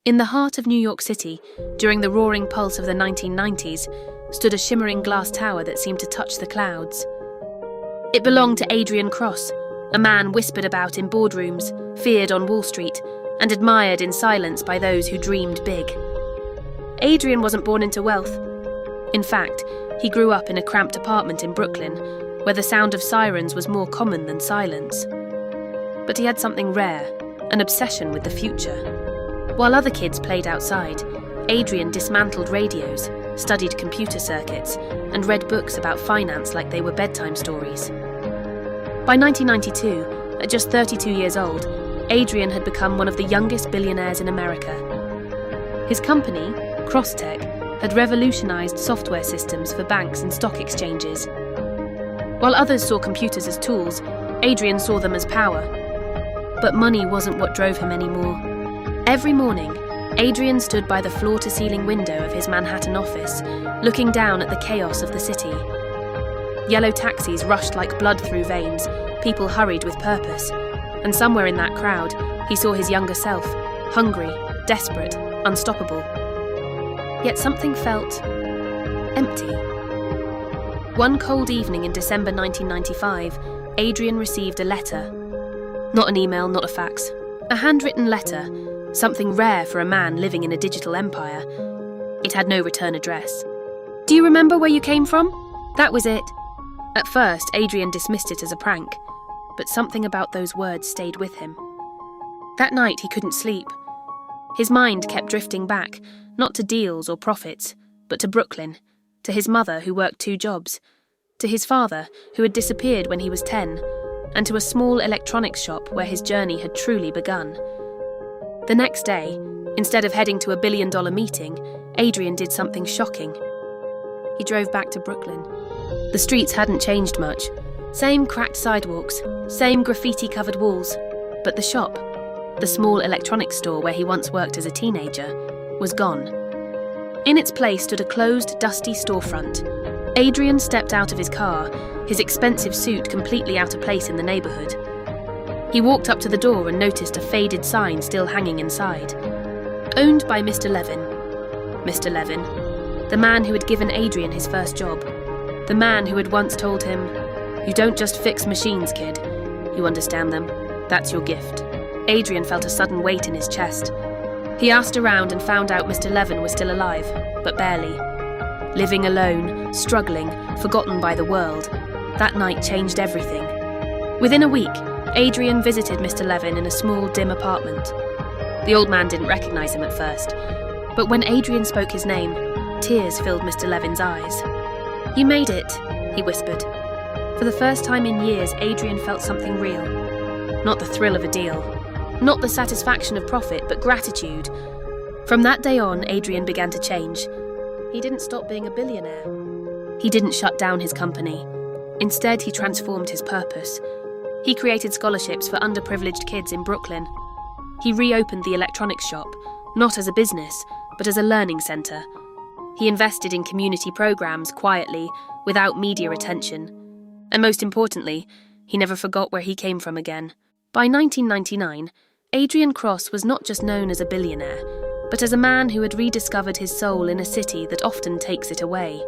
In the heart of New York City, during the roaring pulse of the 1990s, stood a shimmering glass tower that seemed to touch the clouds. It belonged to Adrian Cross, a man whispered about in boardrooms, feared on Wall Street, and admired in silence by those who dreamed big. Adrian wasn't born into wealth. In fact, he grew up in a cramped apartment in Brooklyn, where the sound of sirens was more common than silence. But he had something rare, an obsession with the future. While other kids played outside, Adrian dismantled radios, studied computer circuits, and read books about finance like they were bedtime stories. By 1992, at just 32 years old, Adrian had become one of the youngest billionaires in America. His company, Crosstech, had revolutionized software systems for banks and stock exchanges. While others saw computers as tools, Adrian saw them as power. But money wasn't what drove him anymore. Every morning, Adrian stood by the floor-to-ceiling window of his Manhattan office, looking down at the chaos of the city. Yellow taxis rushed like blood through veins, people hurried with purpose, and somewhere in that crowd, he saw his younger self, hungry, desperate, unstoppable. Yet something felt empty. One cold evening in December 1995, Adrian received a letter. Not an email, not a fax. A handwritten letter, something rare for a man living in a digital empire. It had no return address. "Do you remember where you came from?" That was it. At first, Adrian dismissed it as a prank, but something about those words stayed with him. That night, he couldn't sleep. His mind kept drifting back, not to deals or profits, but to Brooklyn, to his mother who worked 2 jobs, to his father who had disappeared when he was 10, and to a small electronics shop where his journey had truly begun. The next day, instead of heading to a billion-dollar meeting, Adrian did something shocking. He drove back to Brooklyn. The streets hadn't changed much. Same cracked sidewalks, same graffiti-covered walls. But the shop, the small electronics store where he once worked as a teenager, was gone. In its place stood a closed, dusty storefront. Adrian stepped out of his car, his expensive suit completely out of place in the neighborhood. He walked up to the door and noticed a faded sign still hanging inside. Owned by Mr. Levin. Mr. Levin, the man who had given Adrian his first job. The man who had once told him, "You don't just fix machines, kid. You understand them. That's your gift." Adrian felt a sudden weight in his chest. He asked around and found out Mr. Levin was still alive, but barely. Living alone, struggling, forgotten by the world. That night changed everything. Within a week, Adrian visited Mr. Levin in a small, dim apartment. The old man didn't recognize him at first, but when Adrian spoke his name, tears filled Mr. Levin's eyes. "You made it," he whispered. For the first time in years, Adrian felt something real. Not the thrill of a deal, not the satisfaction of profit, but gratitude. From that day on, Adrian began to change. He didn't stop being a billionaire. He didn't shut down his company. Instead, he transformed his purpose. He created scholarships for underprivileged kids in Brooklyn. He reopened the electronics shop, not as a business, but as a learning centre. He invested in community programs quietly, without media attention. And most importantly, he never forgot where he came from again. By 1999, Adrian Cross was not just known as a billionaire, but as a man who had rediscovered his soul in a city that often takes it away.